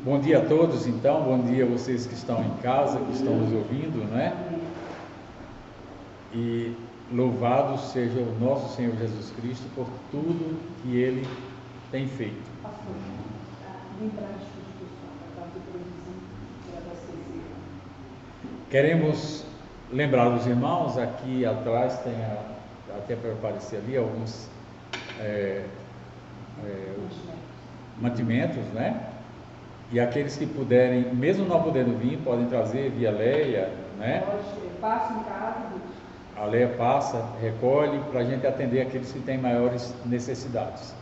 Bom dia a todos, então, bom dia a vocês que estão em casa, que estão nos ouvindo, né? E louvado seja o nosso Senhor Jesus Cristo por tudo que Ele tem feito. Queremos lembrar os irmãos, aqui atrás tem, até para aparecer ali, alguns mantimentos, né? E aqueles que puderem, mesmo não podendo vir, podem trazer via Leia, né? Passa em casa. A Leia passa, recolhe, para a gente atender aqueles que têm maiores necessidades.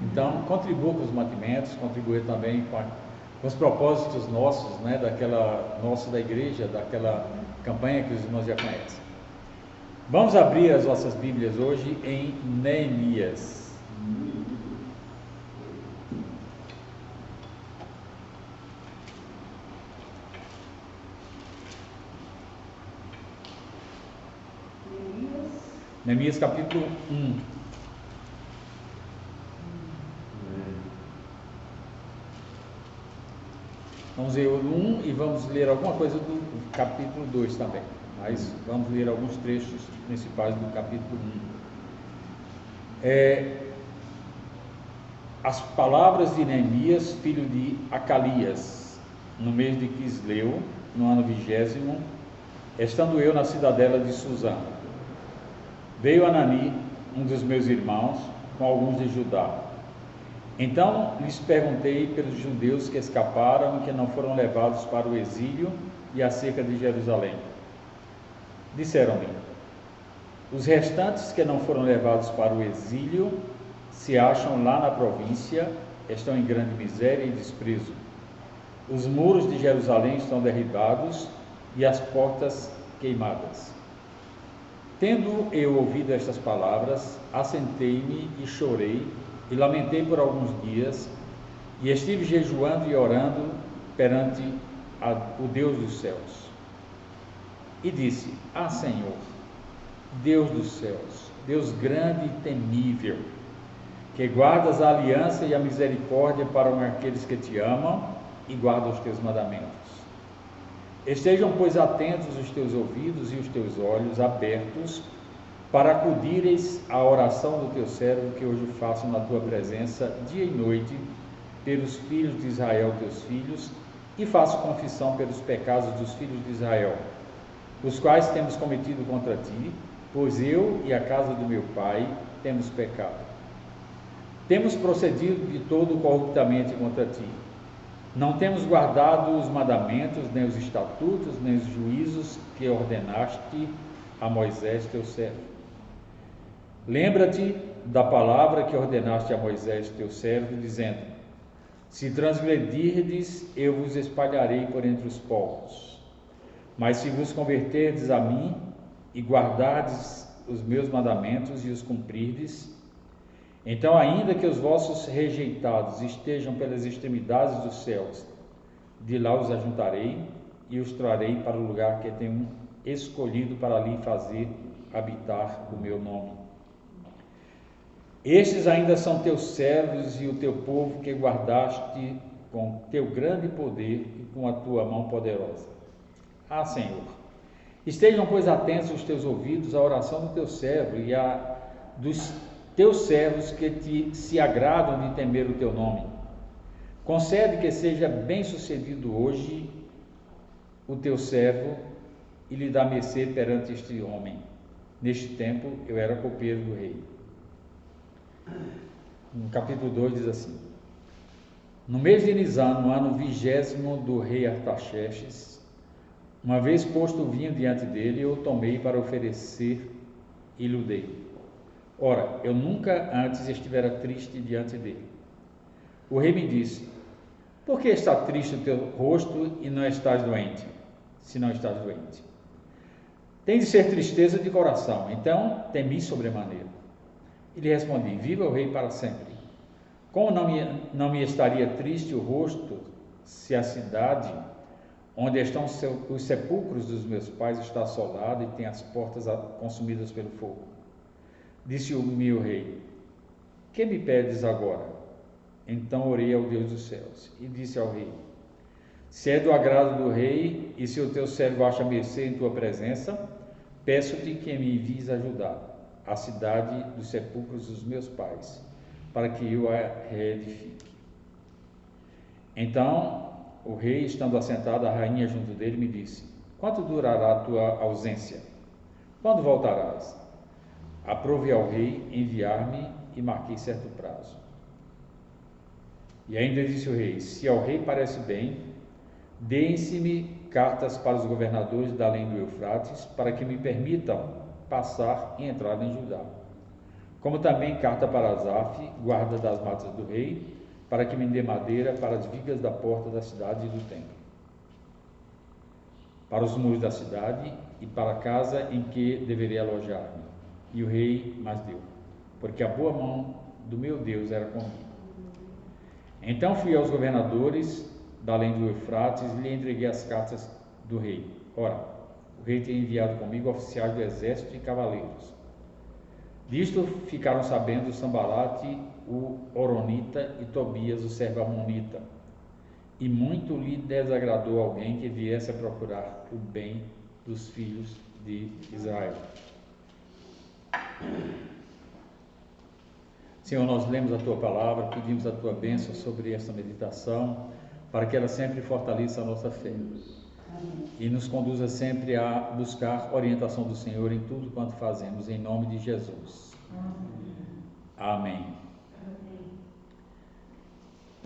Então, contribua com os mantimentos, contribua também com os propósitos nossos, né? Da igreja, daquela campanha que os irmãos já conhecem. Vamos abrir as nossas Bíblias hoje em Neemias. Neemias capítulo 1. Vamos ler o 1 e vamos ler alguma coisa do capítulo 2 também. Mas vamos ler alguns trechos principais do capítulo 1. As palavras de Neemias, filho de Acalias, no mês de Quisleu, no ano 20º, estando eu na cidadela de Suzã. Veio Anani, um dos meus irmãos, com alguns de Judá. Então lhes perguntei pelos judeus que escaparam e que não foram levados para o exílio e acerca de Jerusalém. Disseram-me: os restantes que não foram levados para o exílio se acham lá na província, estão em grande miséria e desprezo. Os muros de Jerusalém estão derribados e as portas queimadas. Tendo eu ouvido estas palavras, assentei-me e chorei, e lamentei por alguns dias, e estive jejuando e orando perante o Deus dos céus. E disse: Senhor, Deus dos céus, Deus grande e temível, que guardas a aliança e a misericórdia para com aqueles que te amam e guardam os teus mandamentos. Estejam, pois, atentos os teus ouvidos e os teus olhos abertos para acudires à oração do teu servo que hoje faço na tua presença dia e noite pelos filhos de Israel, teus filhos, e faço confissão pelos pecados dos filhos de Israel, os quais temos cometido contra ti, pois eu e a casa do meu pai temos pecado. Temos procedido de todo corruptamente contra ti. Não temos guardado os mandamentos, nem os estatutos, nem os juízos que ordenaste a Moisés, teu servo. Lembra-te da palavra que ordenaste a Moisés, teu servo, dizendo: se transgredirdes, eu vos espalharei por entre os povos. Mas se vos converterdes a mim e guardardes os meus mandamentos e os cumprirdes, então, ainda que os vossos rejeitados estejam pelas extremidades dos céus, de lá os ajuntarei e os trarei para o lugar que tenho escolhido para ali fazer habitar o meu nome. Estes ainda são teus servos e o teu povo que guardaste com teu grande poder e com a tua mão poderosa. Senhor, estejam, pois, atentos os teus ouvidos à oração do teu servo e a dos teus servos que se agradam de temer o teu nome. Concede que seja bem sucedido hoje o teu servo e lhe dá mercê perante este homem. Neste tempo eu era copeiro do rei. No capítulo 2 diz assim: no mês de Nisan, no ano 20º do rei Artaxerxes, uma vez posto o vinho diante dele, eu o tomei para oferecer e lhe dei. Ora, eu nunca antes estivera triste diante dele. O rei me disse: por que está triste o teu rosto e não estás doente? Se não estás doente, tem de ser tristeza de coração. Então temi sobremaneira. E lhe respondi: viva o rei para sempre. Como não me estaria triste o rosto, se a cidade onde estão os sepulcros dos meus pais está assolada e tem as portas consumidas pelo fogo? Disse-me o rei: que me pedes agora? Então orei ao Deus dos céus e disse ao rei: se é do agrado do rei e se o teu servo acha mercê em tua presença, peço-te que me envies ajudar a cidade dos sepulcros dos meus pais, para que eu a reedifique. Então o rei, estando assentado, a rainha junto dele, me disse: quanto durará a tua ausência? Quando voltarás? Aprove ao rei enviar-me e marquei certo prazo. E ainda disse o rei: se ao rei parece bem, deem-se-me cartas para os governadores da além do Eufrates, para que me permitam passar e entrar em Judá. Como também carta para Asaf, guarda das matas do rei, para que me dê madeira para as vigas da porta da cidade e do templo, para os muros da cidade e para a casa em que deveria alojar-me. E o rei mais deu, porque a boa mão do meu Deus era comigo. Então fui aos governadores da além do Eufrates e lhe entreguei as cartas do rei. Ora, o rei tinha enviado comigo oficiais do exército e cavaleiros. Disto ficaram sabendo Sambalate, o Horonita, e Tobias, o servo amonita. E muito lhe desagradou alguém que viesse a procurar o bem dos filhos de Israel. Senhor, nós lemos a Tua palavra, pedimos a Tua bênção sobre esta meditação, para que ela sempre fortaleça a nossa fé e nos conduza sempre a buscar orientação do Senhor em tudo quanto fazemos, em nome de Jesus. Amém.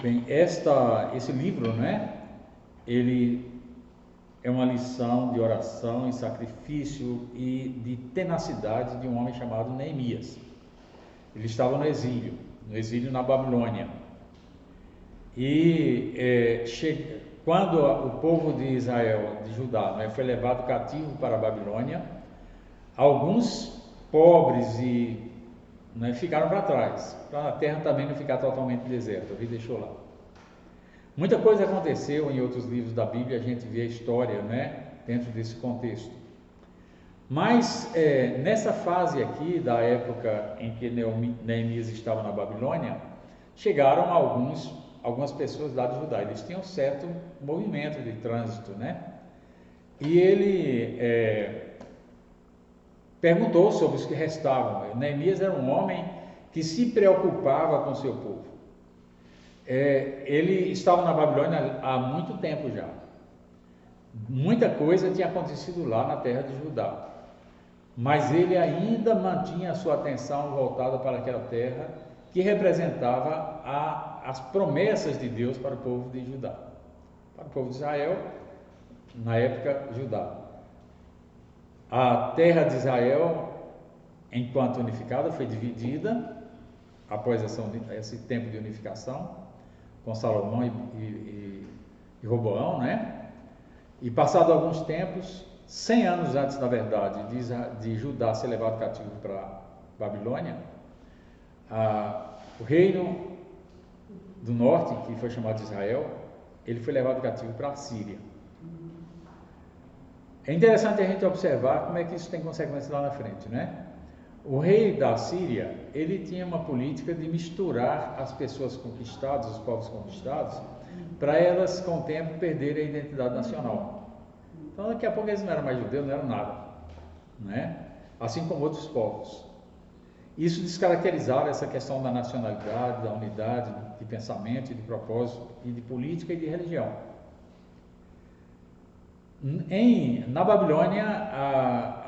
Bem, esse livro, né? Ele é uma lição de oração e sacrifício e de tenacidade de um homem chamado Neemias. Ele estava no exílio na Babilônia. E quando o povo de Israel, de Judá, né, foi levado cativo para a Babilônia, alguns pobres ficaram para trás, para a terra também não ficar totalmente deserta. O rei deixou lá. Muita coisa aconteceu em outros livros da Bíblia, a gente vê a história, né, dentro desse contexto. Mas nessa fase aqui, da época em que Neemias estava na Babilônia, chegaram algumas pessoas lá de Judá. Eles tinham certo movimento de trânsito, né? E ele perguntou sobre os que restavam. Neemias era um homem que se preocupava com o seu povo. Ele estava na Babilônia há muito tempo já. Muita coisa tinha acontecido lá na terra de Judá. Mas ele ainda mantinha a sua atenção voltada para aquela terra que representava as promessas de Deus para o povo de Judá. Para o povo de Israel, na época, Judá. A terra de Israel, enquanto unificada, foi dividida após esse tempo de unificação, com Salomão e Roboão, né? E passado alguns tempos, 100 anos antes, na verdade, de Judá ser levado cativo para Babilônia, o reino do norte, que foi chamado de Israel, ele foi levado cativo para a Síria. É interessante a gente observar como é que isso tem consequências lá na frente, né? O rei da Síria, ele tinha uma política de misturar as pessoas conquistadas, os povos conquistados, para elas, com o tempo, perderem a identidade nacional. Então, daqui a pouco eles não eram mais judeus, não eram nada, né? Assim como outros povos. Isso descaracterizava essa questão da nacionalidade, da unidade de pensamento e de propósito, e de política e de religião. Na Babilônia,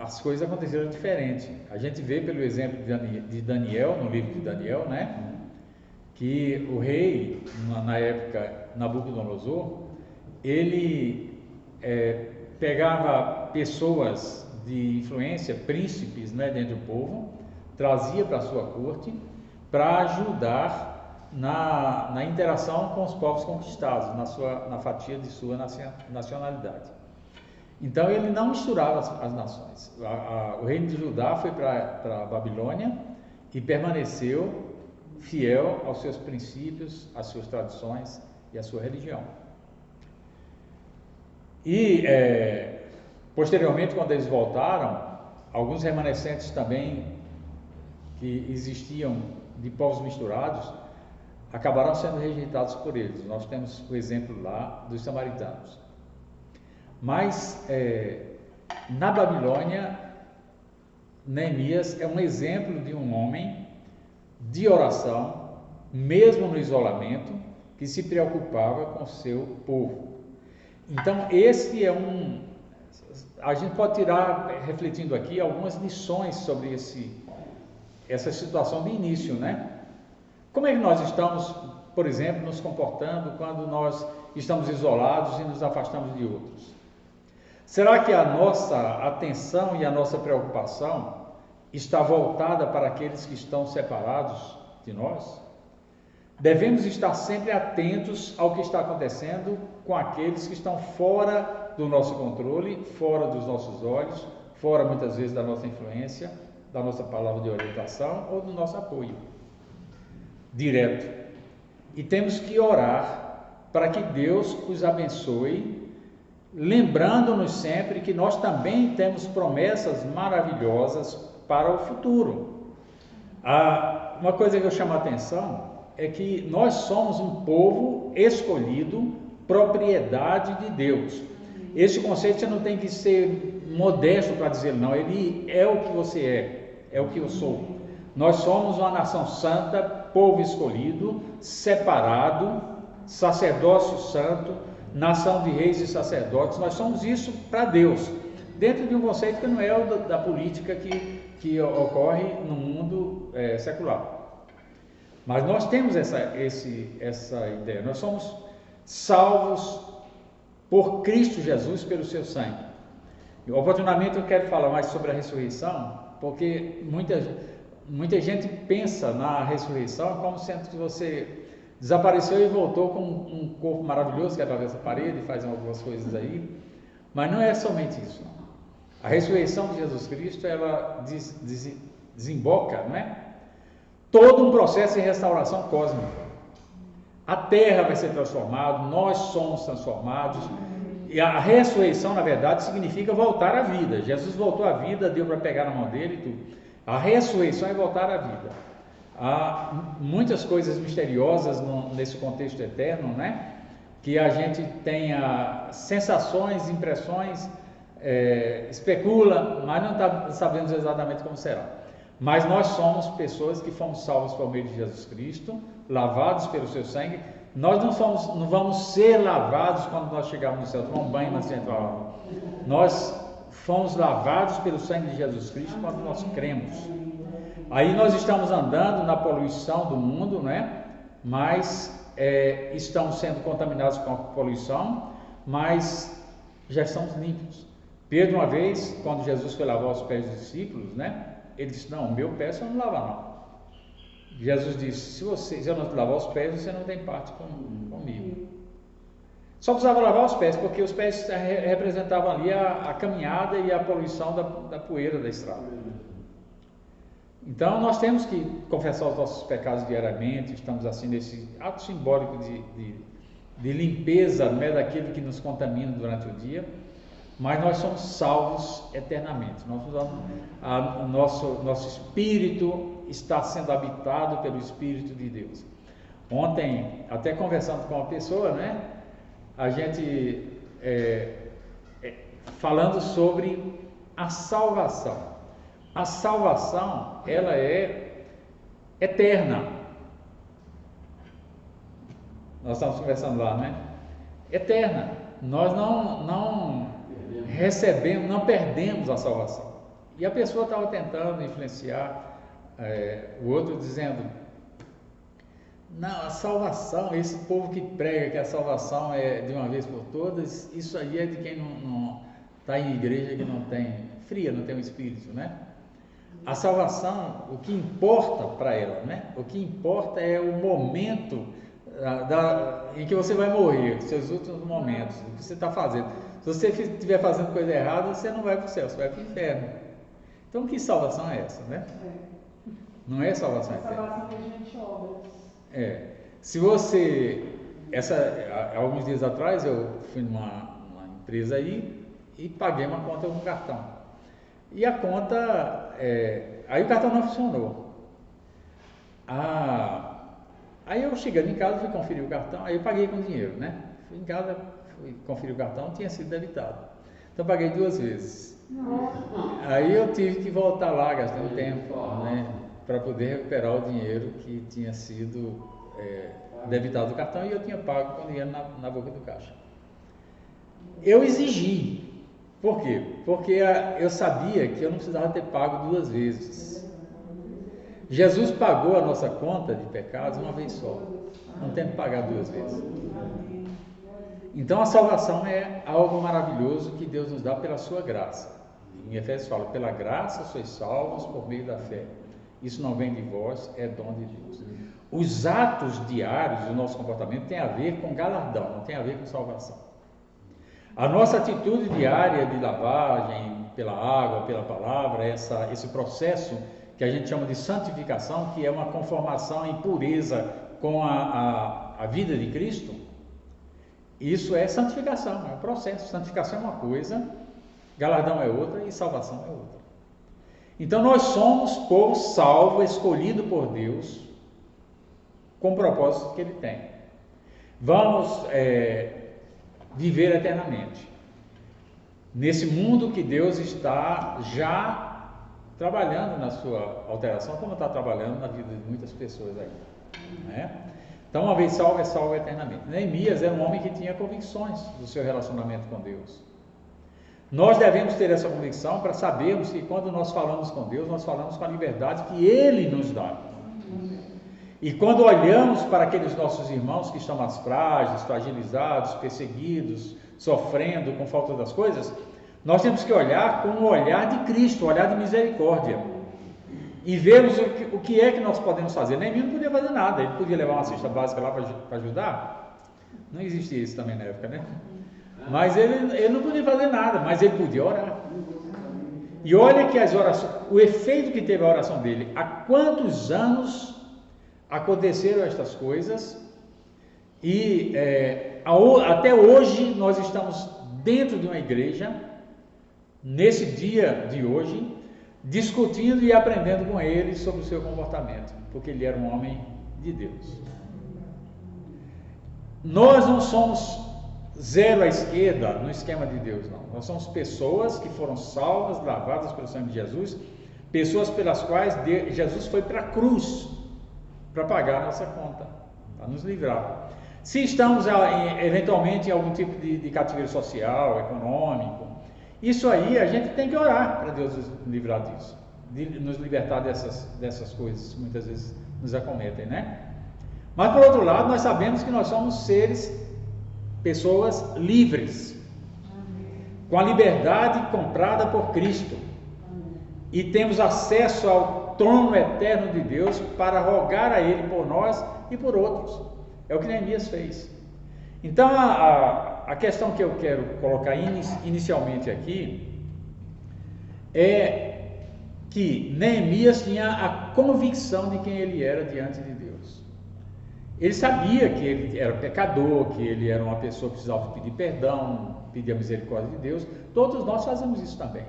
as coisas aconteceram diferente. A gente vê pelo exemplo de Daniel, no livro de Daniel, né? Que o rei, na época, Nabucodonosor, ele pegava pessoas de influência, príncipes, né, dentro do povo, trazia para a sua corte para ajudar na interação com os povos conquistados, na fatia de sua nacionalidade. Então ele não misturava as nações. O reino de Judá foi para a Babilônia e permaneceu fiel aos seus princípios, às suas tradições e à sua religião. E posteriormente, quando eles voltaram, alguns remanescentes também que existiam de povos misturados acabarão sendo rejeitados por eles. Nós temos o exemplo lá dos samaritanos. Mas na Babilônia, Neemias é um exemplo de um homem de oração, mesmo no isolamento, que se preocupava com o seu povo. Então, esse é a gente pode tirar, refletindo aqui, algumas lições sobre essa situação de início, né? Como é que nós estamos, por exemplo, nos comportando quando nós estamos isolados e nos afastamos de outros? Será que a nossa atenção e a nossa preocupação está voltada para aqueles que estão separados de nós? Devemos estar sempre atentos ao que está acontecendo com aqueles que estão fora do nosso controle, fora dos nossos olhos, fora muitas vezes da nossa influência, da nossa palavra de orientação ou do nosso apoio direto. E temos que orar para que Deus os abençoe, lembrando-nos sempre que nós também temos promessas maravilhosas para o futuro. Uma coisa que eu chamo a atenção é que nós somos um povo escolhido, propriedade de Deus. Esse conceito você não tem que ser modesto para dizer não, ele é o que você é o que eu sou. Nós somos uma nação santa, povo escolhido, separado, sacerdócio santo, nação de reis e sacerdotes. Nós somos isso para Deus, dentro de um conceito que não é o da política que ocorre no mundo secular. Mas nós temos essa ideia, nós somos salvos por Cristo Jesus, pelo seu sangue. E oportunamente eu quero falar mais sobre a ressurreição, porque muita gente pensa na ressurreição como sendo que você desapareceu e voltou com um corpo maravilhoso que atravessa a parede e faz algumas coisas aí, mas não é somente isso. Não. A ressurreição de Jesus Cristo, ela desemboca, não é? Todo um processo de restauração cósmica. A terra vai ser transformada, nós somos transformados, e a ressurreição, na verdade, significa voltar à vida. Jesus voltou à vida, deu para pegar na mão dele e tudo. A ressurreição é voltar à vida. Há muitas coisas misteriosas nesse contexto eterno, né? Que a gente tenha sensações, impressões, especula, mas não sabemos exatamente como será. Mas nós somos pessoas que fomos salvos por meio de Jesus Cristo, lavados pelo seu sangue. Nós não vamos ser lavados quando nós chegarmos no céu, tomar um banho na central. Nós fomos lavados pelo sangue de Jesus Cristo quando nós cremos. Aí nós estamos andando na poluição do mundo, né? Mas estamos sendo contaminados com a poluição, mas já estamos limpos. Pedro, uma vez, quando Jesus foi lavar os pés dos discípulos, né? Ele disse, não, meu pé você não lava não. Jesus disse, se eu não te lavar os pés, você não tem parte comigo. Só precisava lavar os pés, porque os pés representavam ali a caminhada e a poluição da poeira da estrada. Então nós temos que confessar os nossos pecados diariamente, estamos assim nesse ato simbólico de limpeza, não é daquilo que nos contamina durante o dia, mas nós somos salvos eternamente. Nosso espírito está sendo habitado pelo Espírito de Deus. Ontem, até conversando com uma pessoa, né, a gente falando sobre a salvação. A salvação, ela é eterna. Nós estamos conversando lá, né? Eterna. Nós não recebemos, não perdemos a salvação. E a pessoa estava tentando influenciar o outro, dizendo, não, a salvação, esse povo que prega que a salvação é de uma vez por todas, isso aí é de quem não está em igreja, que não tem fria, não tem o Espírito, né? A salvação, o que importa para ela, né? O que importa é o momento em que você vai morrer, seus últimos momentos, o que você está fazendo. Se você estiver fazendo coisa errada, você não vai para o céu, você vai para o inferno. Então, que salvação é essa, né? Não é salvação eterna. Salvação mediante obras. Se você... alguns dias atrás, eu fui numa empresa aí e paguei uma conta com cartão. E a conta... aí o cartão não funcionou. A Aí eu chegando em casa, fui conferir o cartão, aí eu paguei com dinheiro, né? Fui em casa, fui conferir o cartão, tinha sido debitado. Então paguei 2 vezes. Aí eu tive que voltar lá, gastei um tempo, né? Para poder recuperar o dinheiro que tinha sido debitado do cartão e eu tinha pago com o dinheiro na boca do caixa. Eu exigi. Por quê? Porque eu sabia que eu não precisava ter pago 2 vezes. Jesus pagou a nossa conta de pecados uma vez só. Não tem que pagar 2 vezes. Então a salvação é algo maravilhoso que Deus nos dá pela sua graça. Em Efésios fala, pela graça sois salvos por meio da fé. Isso não vem de vós, é dom de Deus. Os atos diários do nosso comportamento têm a ver com galardão, não tem a ver com salvação. A nossa atitude diária de lavagem pela água, pela palavra, esse processo que a gente chama de santificação, que é uma conformação em pureza com a vida de Cristo, isso é santificação, é um processo. Santificação é uma coisa, galardão é outra e salvação é outra. Então nós somos povo salvo, escolhido por Deus, com o propósito que Ele tem. Vamos viver eternamente nesse mundo que Deus está já trabalhando na sua alteração, como está trabalhando na vida de muitas pessoas aí, né? Então, uma vez salvo, é salvo eternamente. Neemias era um homem que tinha convicções do seu relacionamento com Deus. Nós devemos ter essa convicção para sabermos que quando nós falamos com Deus, nós falamos com a liberdade que Ele nos dá. E quando olhamos para aqueles nossos irmãos que estão mais frágeis, fragilizados, perseguidos, sofrendo com falta das coisas, nós temos que olhar com o olhar de Cristo, o olhar de misericórdia. E vermos o que é que nós podemos fazer. Neemias não podia fazer nada, ele podia levar uma cesta básica lá para ajudar. Não existia isso também na época, né? Mas ele não podia fazer nada, mas ele podia orar. E olha que as orações, o efeito que teve a oração dele, há quantos anos aconteceram estas coisas, e até hoje nós estamos dentro de uma igreja, nesse dia de hoje, discutindo e aprendendo com ele sobre o seu comportamento, porque ele era um homem de Deus. Nós não somos zero à esquerda no esquema de Deus, não. Nós somos pessoas que foram salvas, lavadas pelo sangue de Jesus, pessoas pelas quais Jesus foi para a cruz para pagar a nossa conta, para nos livrar. Se estamos eventualmente em algum tipo de cativeiro social, econômico, isso aí a gente tem que orar para Deus nos livrar disso, de nos libertar dessas coisas que muitas vezes nos acometem, né? Mas por outro lado, nós sabemos que nós somos pessoas livres, com a liberdade comprada por Cristo, e temos acesso ao trono eterno de Deus para rogar a Ele por nós e por outros. É o que Neemias fez. Então a questão que eu quero colocar inicialmente aqui é que Neemias tinha a convicção de quem ele era diante de Deus. Ele sabia que ele era pecador, que ele era uma pessoa que precisava pedir perdão, pedir a misericórdia de Deus. Todos nós fazemos isso também.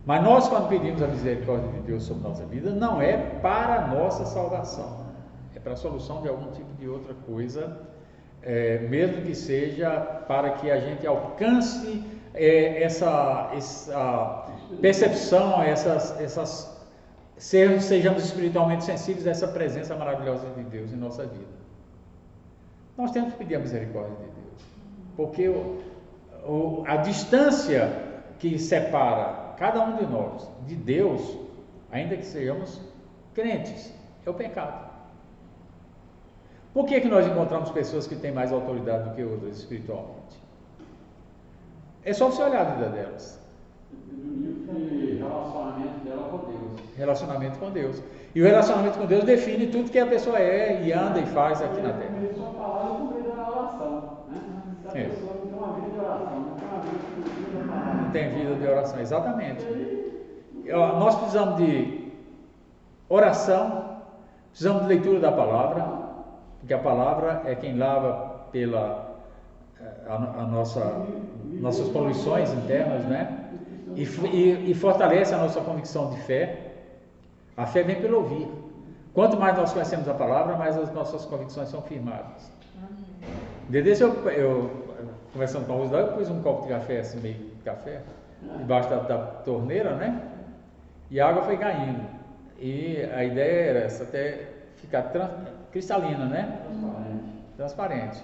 Mas nós, quando pedimos a misericórdia de Deus sobre nossa vida, não é para a nossa salvação, é para a solução de algum tipo de outra coisa, mesmo que seja para que a gente alcance essa percepção, sejamos espiritualmente sensíveis a essa presença maravilhosa de Deus em nossa vida. Nós temos que pedir a misericórdia de Deus, porque a distância que separa cada um de nós de Deus, ainda que sejamos crentes, é o pecado. Por que nós encontramos pessoas que têm mais autoridade do que outras espiritualmente? É só você olhar a vida delas. Relacionamento dela com Deus. Relacionamento com Deus. E o relacionamento com Deus define tudo que a pessoa é e anda e faz aqui na terra. Ele só falava por meio da oração, né? Se a pessoa não tem uma vida de oração, não tem uma vida de vida da palavra. Não tem vida de oração, exatamente. Nós precisamos de oração, precisamos de leitura da palavra, porque a palavra é quem lava nossas poluições internas, né? E fortalece a nossa convicção de fé. A fé vem pelo ouvir. Quanto mais nós conhecemos a palavra, mais as nossas convicções são firmadas. Desde eu conversando com a Rosa, eu pus um copo de café, assim, meio de café, debaixo da torneira, né? E a água foi caindo. E a ideia era essa, até ficar cristalina, né? Transparente.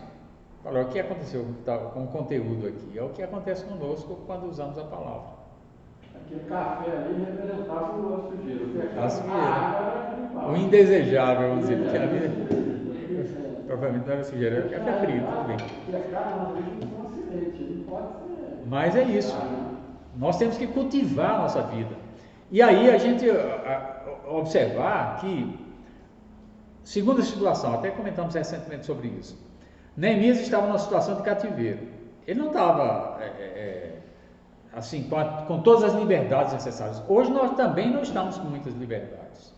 Falou, o que aconteceu com o conteúdo aqui? É o que acontece conosco quando usamos a palavra. Aquele café ali representava o sujeira. A sujeira. O indesejável, vamos dizer, porque a vida provavelmente não era sujeira, era café frio, tudo bem. Mas é isso. Nós temos que cultivar a nossa vida. E aí a gente observar que, segunda situação, até comentamos recentemente sobre isso, Neemias estava numa situação de cativeiro. Ele não estava assim com todas as liberdades necessárias. Hoje nós também não estamos com muitas liberdades.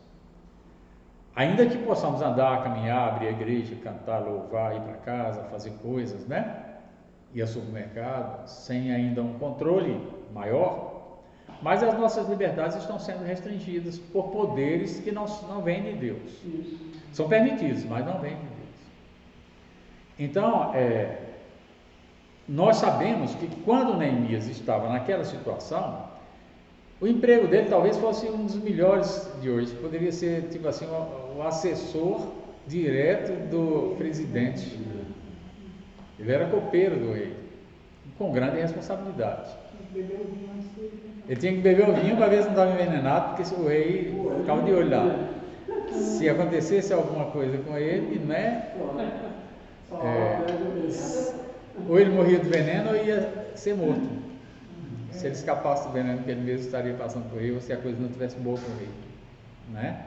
Ainda que possamos andar, caminhar, abrir a igreja, cantar, louvar, ir para casa, fazer coisas, né? Ir ao supermercado, sem ainda um controle maior, mas as nossas liberdades estão sendo restringidas por poderes que não vêm de Deus. São permitidos, mas não vêm de Deus. Então, nós sabemos que quando Neemias estava naquela situação, o emprego dele talvez fosse um dos melhores de hoje. Poderia ser, tipo assim, o assessor direto do presidente. Ele era copeiro do rei, com grande responsabilidade. Ele tinha que beber o vinho para ver se não estava envenenado, porque o rei ficava de olho lá. Se acontecesse alguma coisa com ele, né? Ou ele morria do veneno ou ia ser morto. Se ele escapasse do veneno que ele mesmo estaria passando por rei, ou se a coisa não tivesse boa para o rei, né?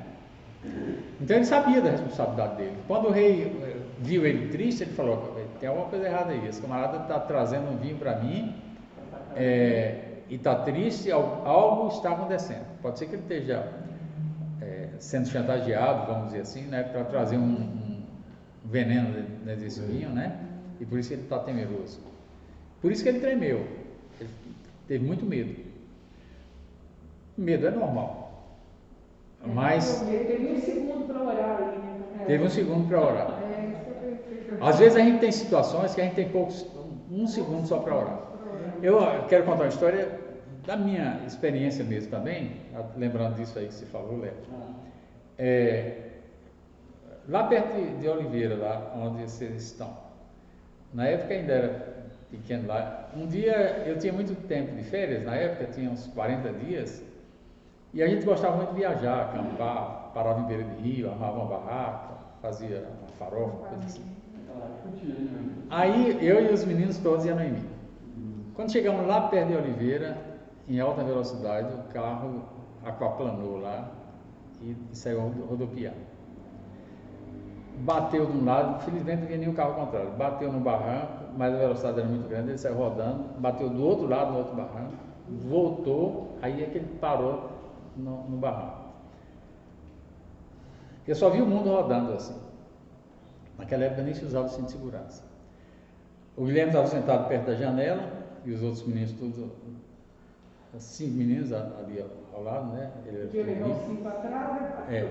Então ele sabia da responsabilidade dele. Quando o rei viu ele triste, ele falou, tem alguma coisa errada aí, esse camarada está trazendo um vinho para mim, e está triste, algo está acontecendo. Pode ser que ele esteja sendo chantageado, vamos dizer assim, né, para trazer um veneno desse vinho, né? E por isso que ele está temeroso. Por isso que ele tremeu. Ele teve muito medo. Medo é normal. Mas teve um segundo para orar ali, né? Teve um segundo para orar. Às vezes a gente tem situações que a gente tem um segundo só para orar. Eu quero contar uma história da minha experiência mesmo também, lembrando disso aí que você falou, Léo. Lá perto de Oliveira, lá onde vocês estão, na época ainda era pequeno lá, um dia eu tinha muito tempo de férias, na época tinha uns 40 dias, e a gente gostava muito de viajar, acampar, parava em beira de rio, armava uma barraca, fazia uma farofa, coisa assim. Aí eu e os meninos todos iam em mim. Quando chegamos lá perto de Oliveira, em alta velocidade, o carro aquaplanou lá e saiu rodopiar. Bateu de um lado, felizmente não tinha nenhum carro contrário, bateu no barranco, mas a velocidade era muito grande, ele saiu rodando, bateu do outro lado, no outro barranco, voltou, aí é que ele parou no barranco. Eu só vi o mundo rodando assim. Naquela época nem se usava o cinto de segurança. O Guilherme estava sentado perto da janela e os outros meninos, todos, 5 meninos ali ao lado, né? Ele levou 5 atrás.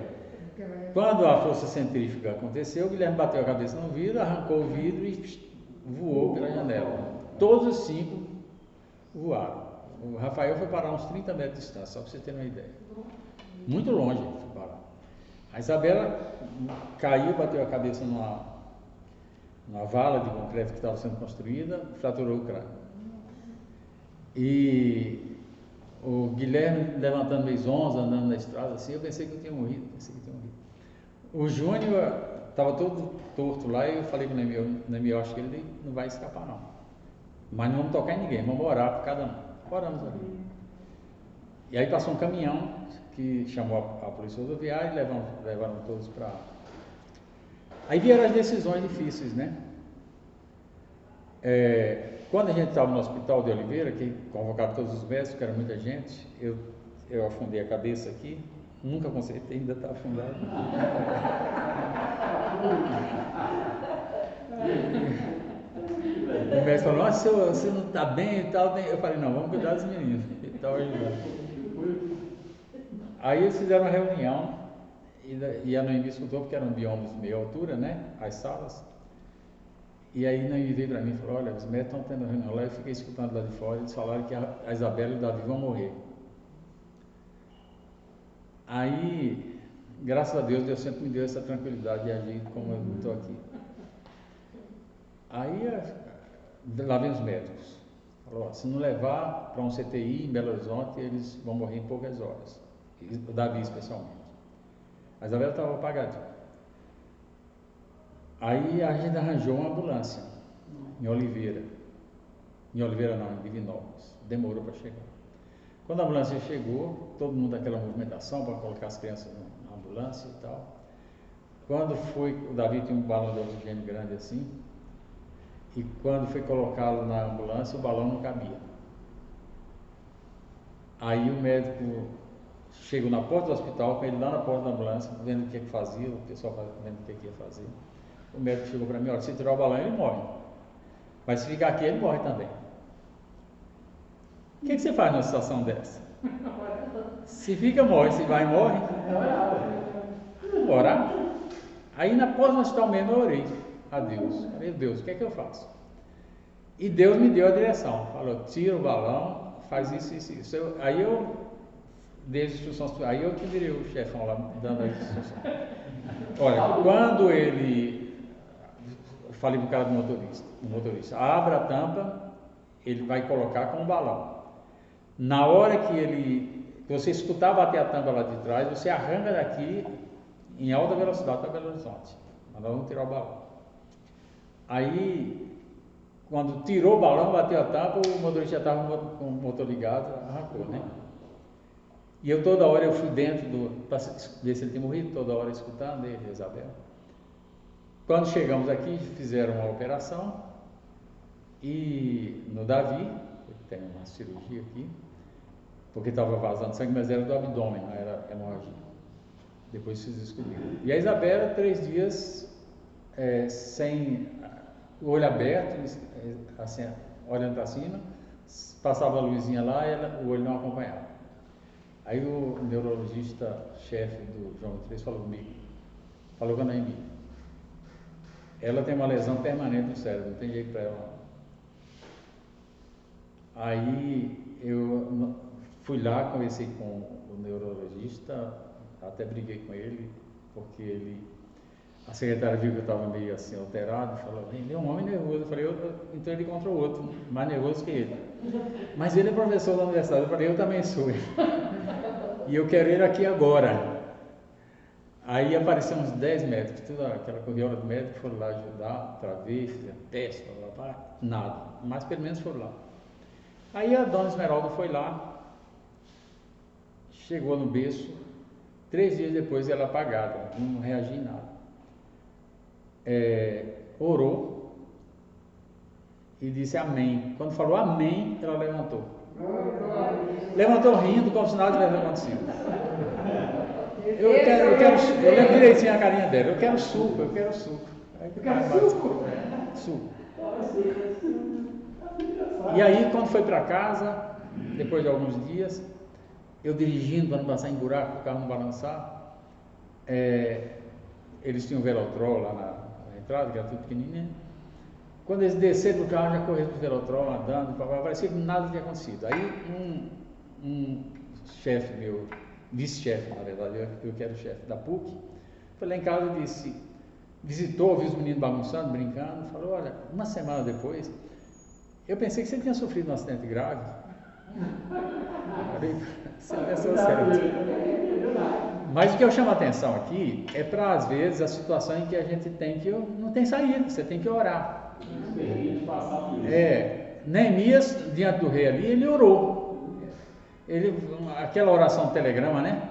Quando a força centrífuga aconteceu, o Guilherme bateu a cabeça no vidro, arrancou o vidro e voou pela janela. Todos os 5 voaram. O Rafael foi parar uns 30 metros de distância, só para você ter uma ideia. Muito longe ele foi parar. A Isabela caiu, bateu a cabeça numa vala de concreto que estava sendo construída, fraturou o crânio. E o Guilherme levantando meio zonza, andando na estrada assim, eu pensei que eu tinha morrido. O Júnior estava todo torto lá e eu falei com o Neemias, acho que ele não vai escapar não. Mas não vamos tocar em ninguém, vamos orar por cada um. Oramos ali. E aí passou um caminhão que chamou a polícia rodoviária e levaram todos para... Aí vieram as decisões difíceis, né? Quando a gente estava no hospital de Oliveira, que convocaram todos os médicos, que era muita gente, eu afundei a cabeça aqui, nunca consertei, ainda está afundado. O médico falou, nossa, você não está bem e tal. Eu falei, não, vamos cuidar dos meninos. Aí eles fizeram uma reunião e a Noemi escutou, porque eram biomas de meia altura, né? As salas. E aí Noemi veio para mim e falou: olha, os médicos estão tendo reunião lá. Eu fiquei escutando lá de fora, eles falaram que a Isabela e o Davi vão morrer. Aí, graças a Deus sempre me deu essa tranquilidade de agir como eu estou aqui. Aí, lá vem os médicos. Falou: ó, se não levar para um CTI em Belo Horizonte, eles vão morrer em poucas horas. O Davi, especialmente. A Isabela estava apagadinha. Aí a gente arranjou uma ambulância em Oliveira. Em Oliveira não, em Divinópolis. Demorou para chegar. Quando a ambulância chegou, todo mundo daquela movimentação para colocar as crianças na ambulância e tal. Quando foi, o Davi tinha um balão de oxigênio grande assim, e quando foi colocá-lo na ambulância, o balão não cabia. Aí o médico chegou na porta do hospital, com ele lá na porta da ambulância, vendo o que fazia, o pessoal vendo o que ia fazer. O médico chegou para mim: olha, se tirar o balão ele morre, mas se ficar aqui ele morre também. O que você faz numa situação dessa? Se fica, morre. Se vai, morre. Orar. Aí na porta do hospital mesmo eu orei a Deus. Falei: Deus, o que é que eu faço? E Deus me deu a direção. Falou: tira o balão, faz isso, isso, isso. Aí eu dei as instruções. Aí eu que virei o chefão lá, dando as instruções. Olha, quando ele... Falei para o cara do motorista, abra a tampa, ele vai colocar com o balão. Na hora que você escutar bater a tampa lá de trás, você arranca daqui em alta velocidade para Belo Horizonte. Mas nós vamos tirar o balão. Aí, quando tirou o balão, bateu a tampa, o motorista já estava com o motor ligado, arrancou, né? E eu toda hora eu fui dentro para ver se ele tinha morrido, toda hora escutando ele, Isabel. Quando chegamos aqui, fizeram uma operação e no Davi, tem uma cirurgia aqui, porque estava vazando sangue, mas era do abdômen, não era hemorragia. Depois se descobriu. E a Isabela, 3 dias sem o olho aberto, assim, olhando para cima, passava a luzinha lá e o olho não acompanhava. Aí o neurologista-chefe do João 3 falou comigo, falou com a Noemi: ela tem uma lesão permanente no cérebro, não tem jeito para ela. Aí eu fui lá, conversei com o neurologista, até briguei com ele, porque a secretária viu que eu estava meio assim alterado, falou: ele é um homem nervoso. Eu falei: então ele contra o outro, mais nervoso que ele. Mas ele é professor da universidade. Eu falei: eu também sou. E eu quero ele aqui agora. Aí apareceram uns 10 médicos, toda aquela corriola do médico, foram lá ajudar, outra vez, fizeram teste, nada, mas pelo menos foram lá. Aí a dona Esmeralda foi lá, chegou no berço, 3 dias depois ela apagada, não reagia em nada. Orou e disse amém. Quando falou amém, ela levantou. Levantou rindo, como se nada tivesse acontecido. Eu lembro direitinho a carinha dela: eu quero suco. Aí, eu quero suco. E aí, quando foi para casa, depois de alguns dias, eu dirigindo para não passar em buraco, para o carro não balançar, eles tinham Velotrol lá na entrada, que era tudo pequenininho. Quando eles desceram do carro, já correram para o Velotrol, andando, parecia que nada tinha acontecido. Aí um chefe meu, vice-chefe, na verdade, eu que era o chefe da PUC, foi lá em casa e disse, visitou, viu os meninos bagunçando, brincando, falou: olha, uma semana depois, eu pensei que você tinha sofrido um acidente grave. Falei: você pensou certo. Mas o que eu chamo a atenção aqui é para, às vezes, a situação em que a gente não tem saída, você tem que orar. Neemias, diante do rei ali, ele orou. Aquela oração de telegrama, né?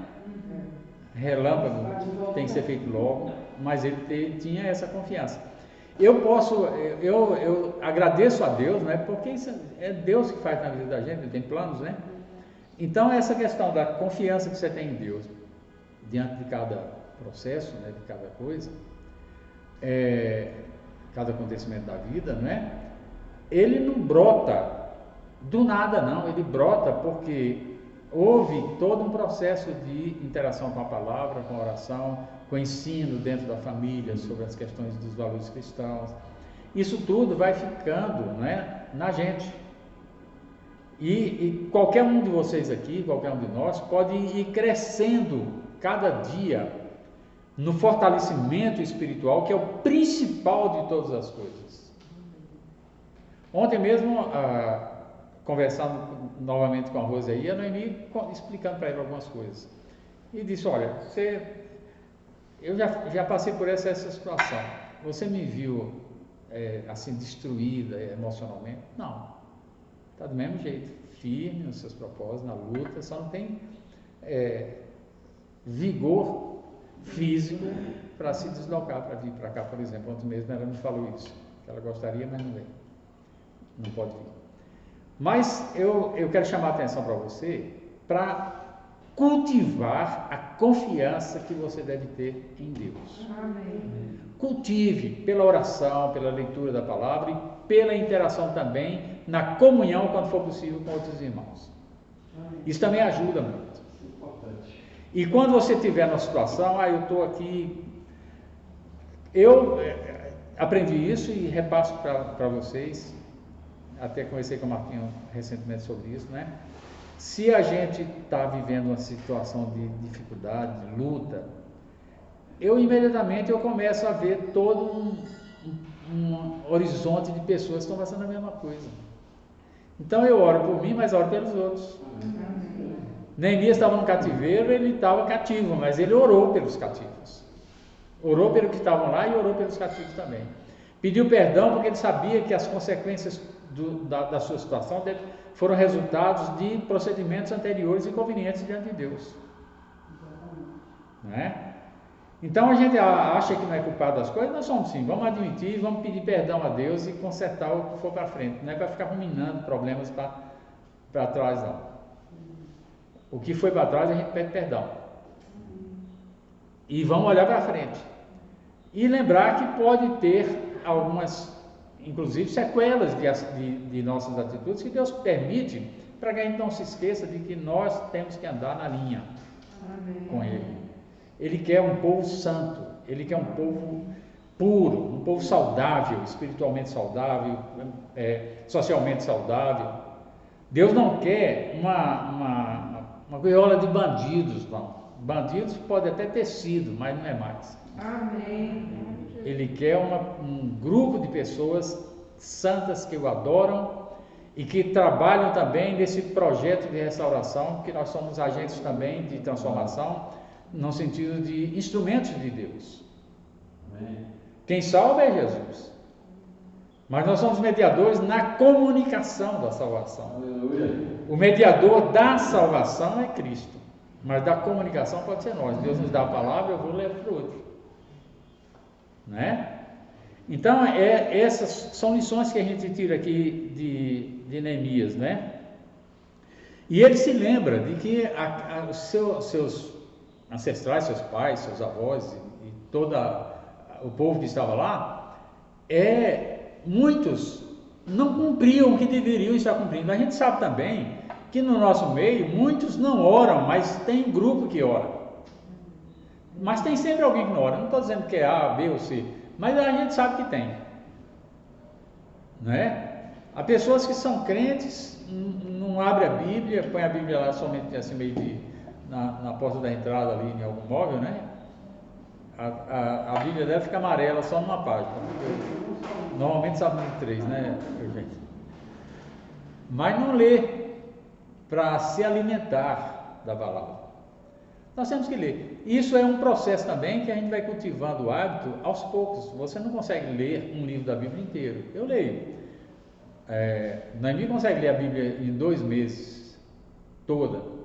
Relâmpago, tem que ser feito logo, mas ele tinha essa confiança. Eu agradeço a Deus, né? Porque isso é Deus que faz na vida da gente, ele tem planos, né? Então essa questão da confiança que você tem em Deus, diante de cada processo, né? De cada coisa, cada acontecimento da vida, não é? Ele não brota do nada, não. Ele brota porque houve todo um processo de interação com a palavra, com a oração, com o ensino dentro da família sobre as questões dos valores cristãos. Isso tudo vai ficando, né, na gente. E qualquer um de vocês aqui, qualquer um de nós, pode ir crescendo cada dia no fortalecimento espiritual, que é o principal de todas as coisas. Ontem mesmo, conversando novamente com a Rose aí, a Noemi explicando para ela algumas coisas. E disse, olha, eu já passei por essa situação. Você me viu assim destruída emocionalmente? Não. Está do mesmo jeito, firme nos seus propósitos, na luta, só não tem vigor físico para se deslocar, para vir para cá, por exemplo. Ontem mesmo ela me falou isso, que ela gostaria, mas não vem, não pode vir. Mas eu quero chamar a atenção para você, para cultivar a confiança que você deve ter em Deus. Amém. Cultive pela oração, pela leitura da palavra e pela interação também na comunhão, quando for possível, com outros irmãos. Isso também ajuda muito. E quando você estiver numa situação, eu estou aqui, eu aprendi isso e repasso para vocês, até conversei com o Marquinhos recentemente sobre isso, né? Se a gente está vivendo uma situação de dificuldade, de luta, eu imediatamente começo a ver todo um horizonte de pessoas que estão passando a mesma coisa. Então eu oro por mim, mas oro pelos outros. Neemias estava no cativeiro, ele estava cativo, mas ele orou pelos cativos. Orou pelos que estavam lá e orou pelos cativos também. Pediu perdão porque ele sabia que as consequências da sua situação foram resultados de procedimentos anteriores inconvenientes diante de Deus. Não é? Então a gente acha que não é culpado das coisas, nós somos sim, vamos admitir, vamos pedir perdão a Deus e consertar o que for para frente, não é para ficar ruminando problemas para trás não. O que foi para trás a gente pede perdão. E vamos olhar para frente. E lembrar que pode ter algumas, inclusive, sequelas de nossas atitudes que Deus permite para que a gente não se esqueça de que nós temos que andar na linha com Ele. Ele quer um povo santo, Ele quer um povo puro, um povo saudável, espiritualmente saudável, socialmente saudável. Deus não quer uma goiola de bandidos, não. Bandidos pode até ter sido, mas não é mais. Amém. Ele quer um grupo de pessoas santas que o adoram e que trabalham também nesse projeto de restauração, porque nós somos agentes também de transformação, no sentido de instrumentos de Deus. Quem salva é Jesus. Mas nós somos mediadores na comunicação da salvação. O mediador da salvação é Cristo. Mas da comunicação pode ser nós. Deus nos dá a palavra, eu vou ler para o outro. Né? Então, essas são lições que a gente tira aqui de Neemias, né? E ele se lembra de que os seus ancestrais, seus pais, seus avós e todo o povo que estava lá, muitos não cumpriam o que deveriam estar cumprindo. A gente sabe também que no nosso meio muitos não oram, mas tem grupo que ora. Mas tem sempre alguém que não ora. Não estou dizendo que é A, B ou C, mas a gente sabe que tem. Não é? Há pessoas que são crentes, não abrem a Bíblia, põe a Bíblia lá somente assim meio na porta da entrada ali em algum móvel, né? A Bíblia deve ficar amarela só numa página. Normalmente sabe em 3, né, gente? Mas não lê para se alimentar da palavra. Nós temos que ler. Isso é um processo também que a gente vai cultivando o hábito aos poucos. Você não consegue ler um livro da Bíblia inteiro. Eu leio. Noemi consegue ler a Bíblia em 2 meses toda.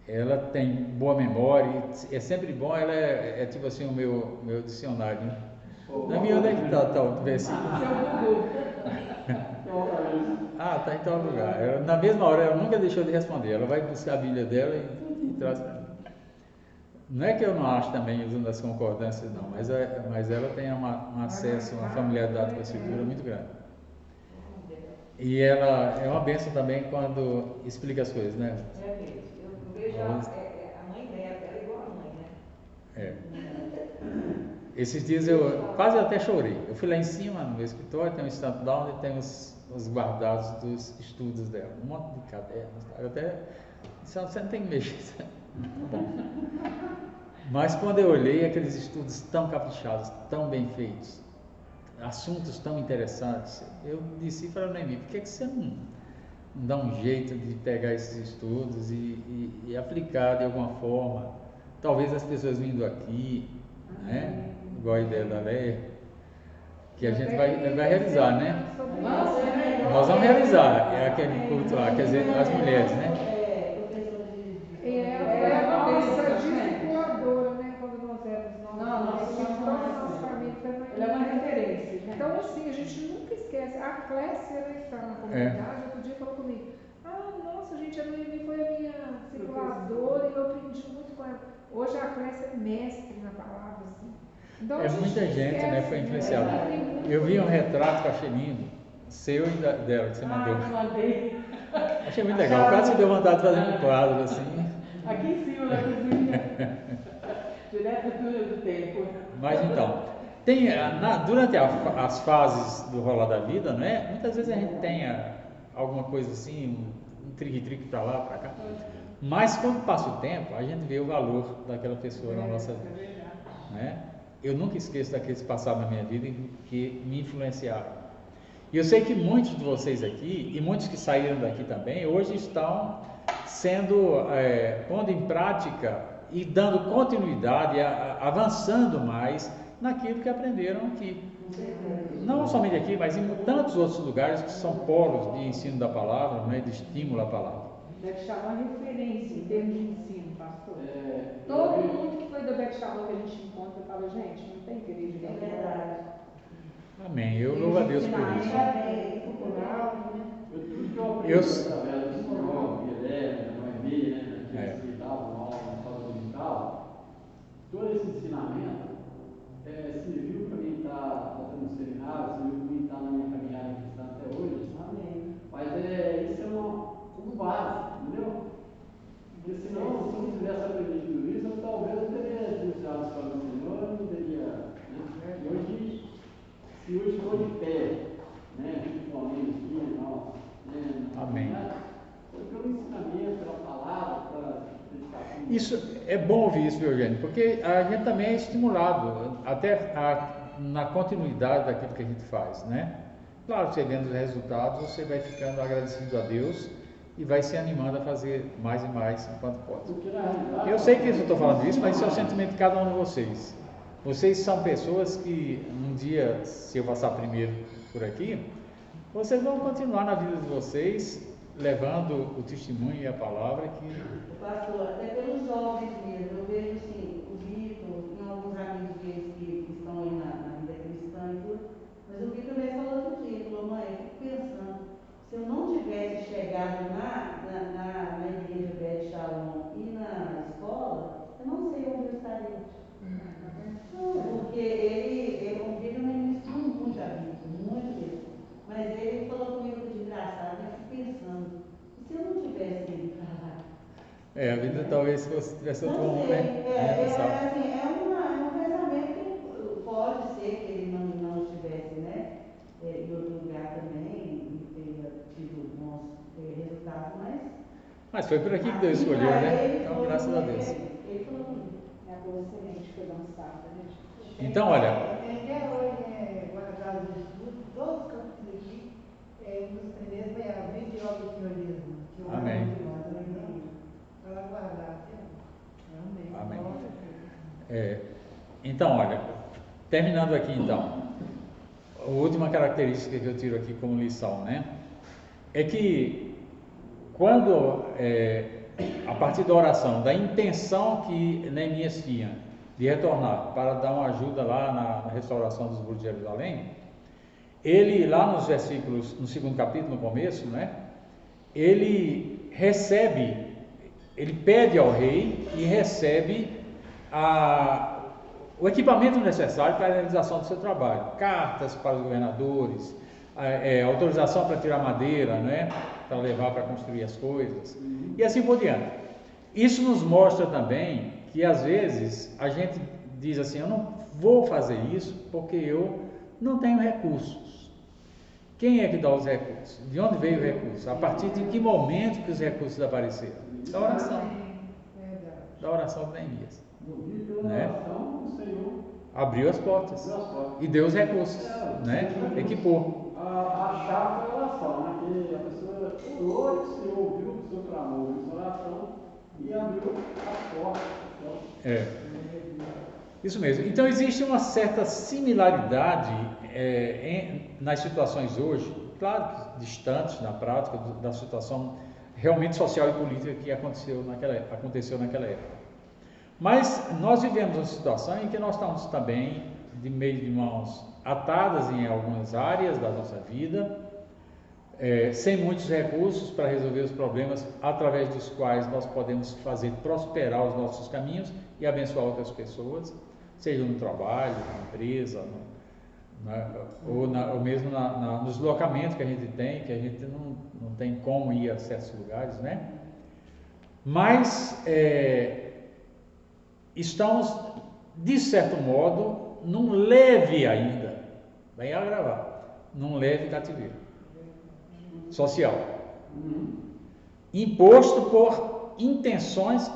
Ela tem boa memória, é sempre bom, ela é tipo assim o meu dicionário, né? Noemi, onde é que está o versículo? Está em tal lugar. Na mesma hora, ela nunca deixou de responder. Ela vai buscar a Bíblia dela e traz para mim. Não é que eu não acho também usando as concordâncias, não, mas ela tem um acesso, uma familiaridade com a Escritura muito grande. E ela é uma bênção também quando explica as coisas, né? É mesmo. Eu vejo a mãe dela, ela é igual a mãe, né? É. Esses dias eu quase até chorei. Eu fui lá em cima no meu escritório, tem um stand-down e tem os guardados dos estudos dela. Um monte de cadernos. Eu até disse, você não tem que mexer. Bom. Mas quando eu olhei aqueles estudos tão caprichados, tão bem feitos, assuntos tão interessantes, eu disse para a Noemi, por que você não dá um jeito de pegar esses estudos e aplicar de alguma forma? Talvez as pessoas vindo aqui, né? Igual a ideia da Léa, que a gente vai realizar, né? Nós vamos realizar, é aquele culto lá, quer dizer, as mulheres, né? E ela foi a nossa discipuladora, né? Quando nós éramos toda a nossa família foi Ela é uma referência, né? Então, assim, a gente nunca esquece. A Clécia, né, que está na comunidade, outro dia falou comigo: ah, nossa, gente, a Noemi foi a minha discipuladora e eu aprendi muito com ela. Hoje a Clécia é mestre na palavra, assim. Então, É muita gente, né? Foi influenciada. Eu vi um retrato que eu achei lindo, seu e dela, que você mandou. Mandei. Achei muito legal, quase me deu vontade de fazer um quadro assim. Aqui em cima, na cozinha. Direto do tempo. Mas então, tem, durante as fases do rolar da vida, né? Muitas vezes a gente tem alguma coisa assim, um trique-trique para lá, para cá. Mas quando passa o tempo, a gente vê o valor daquela pessoa na nossa vida, né? Eu nunca esqueço daqueles que passaram na minha vida e que me influenciaram. E eu sei que muitos de vocês aqui, e muitos que saíram daqui também, hoje estão pondo em prática e dando continuidade, avançando mais naquilo que aprenderam aqui. Não somente aqui, mas em tantos outros lugares que são polos de ensino da palavra, né, de estímulo à palavra. Deve chamar referência em termos de ensino, pastor. Todo mundo que foi do Beth Shalom que a gente encontra fala, gente, não tem igreja É de verdade. Amém. Eu louvo a Deus por isso. Tudo que eu aprendi através do psicólogo, Guilherme, da Noemi, né, daqueles que davam aula na escola dominical, todo esse ensinamento serviu para mim estar fazendo um seminário, serviu para mim estar na minha caminhada cristã até hoje. Amém. Mas isso é como base, entendeu? Porque senão, se eu não tivesse aprendido tudo isso, eu talvez não teria denunciado a escola do Senhor, eu não teria. Né? E hoje, se hoje estou de pé, né, principalmente aqui, nós, Amém. Foi pelo ensinamento, pela palavra, pela dedicação. Isso é bom ouvir isso, Eugênio, porque a gente também é estimulado até na continuidade daquilo que a gente faz, né? Claro, você vendo os resultados, você vai ficando agradecido a Deus e vai se animando a fazer mais e mais enquanto pode. Eu sei que eu estou falando isso, mas isso é o sentimento de cada um de vocês. Vocês são pessoas que um dia, se eu passar primeiro por aqui, vocês vão continuar na vida de vocês, levando o testemunho e a palavra que... Pastor, até pelos jovens mesmo, eu vejo assim, o Vitor, tem alguns amigos deles que estão aí na vida cristã e tudo, mas o Vitor mesmo falou outro dia, ele falou, mãe, eu fico pensando, se eu não tivesse chegado na igreja Beth Shalom e na escola, eu não sei onde eu estaria. Porque o Vitor me ministrou muito a vida, muito mesmo. Mas ele falou comigo de engraçado, eu fico pensando, e se eu não tivesse ido para lá? a vida talvez tivesse outro Não rumo, sei, né? um pensamento que pode ser que ele não estivesse, né, em outro lugar também, e tenha tido bons resultados, Mas foi por aqui que Deus escolheu, né? Então, graças a Deus. Ele falou comigo. É a boa semente foi lançada, né, gente? Então, olha, Até hoje, guardado de estudo, todos os capítulos aqui, um dos primeiros foi a vida e obra do senhorismo. Que eu Amém. amo demais, eu ainda para guardar. Amém. Amém. Então, olha, terminando aqui então, a última característica que eu tiro aqui como lição, né? É que quando, a partir da oração, da intenção que Neemias tinha de retornar para dar uma ajuda lá na restauração dos muros de Jerusalém, ele lá nos versículos, no 2º capítulo, no começo, né? Ele pede ao rei e recebe o equipamento necessário para a realização do seu trabalho, cartas para os governadores, autorização para tirar madeira, né? Para levar para construir as coisas, e assim por diante. Isso nos mostra também que às vezes a gente diz assim, eu não vou fazer isso porque eu não tenho recursos. Quem é que dá os recursos? De onde veio o recurso? A partir de que momento que os recursos apareceram? Da oração. Da oração de Neemias. Né? Abriu as portas e deu os recursos, né? Equipou. A chave é a oração, né? Que a pessoa orou, o Senhor ouviu o seu clamor, a sua oração e abriu as portas. Isso mesmo. Então existe uma certa similaridade nas situações hoje, claro que distantes na prática da situação realmente social e política que aconteceu naquela época. Mas nós vivemos uma situação em que nós estamos também de meio de mãos atadas em algumas áreas da nossa vida, sem muitos recursos para resolver os problemas através dos quais nós podemos fazer prosperar os nossos caminhos e abençoar outras pessoas, seja no trabalho, na empresa, ou mesmo no deslocamento que a gente tem, que a gente não tem como ir a certos lugares, né? Mas estamos, de certo modo, num leve ainda, bem agravar, num leve cativeiro social, imposto por intenções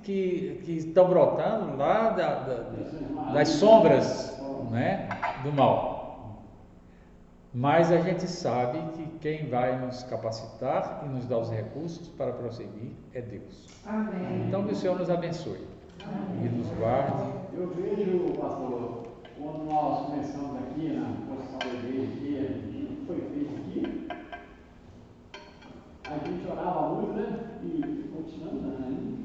que estão brotando lá das sombras, né, do mal. Mas a gente sabe que quem vai nos capacitar e nos dar os recursos para prosseguir é Deus. Amém. Então que o Senhor nos abençoe. E nos guarde. Eu vejo, pastor, quando nós começamos aqui na construção da igreja, que foi feito aqui, a gente orava muito, né? E continuando, né?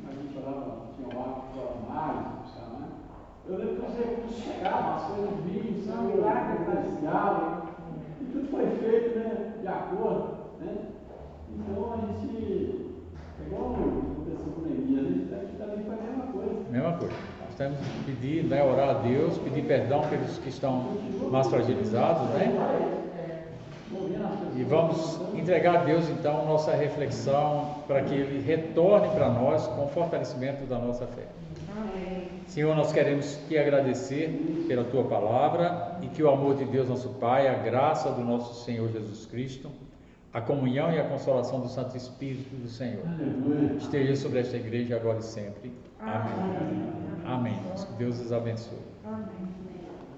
A gente orava, tinha um barco que orava mais, né? Eu lembro que os recursos chegavam, as coisas vinham, são milagres, passeavam, e tudo foi feito, né? De acordo, né? Então a gente, igual aconteceu com Neemias, a gente aqui também foi a mesma coisa. Mesma coisa. Nós temos que pedir, né, orar a Deus, pedir perdão pelos que estão mais fragilizados, né? E vamos entregar a Deus então nossa reflexão para que Ele retorne para nós com o fortalecimento da nossa fé. Amém. Senhor, nós queremos te agradecer pela Tua palavra e que o amor de Deus nosso Pai, a graça do nosso Senhor Jesus Cristo, a comunhão e a consolação do Santo Espírito do Senhor esteja sobre esta igreja agora e sempre. Amém. Amém. Que Deus os abençoe.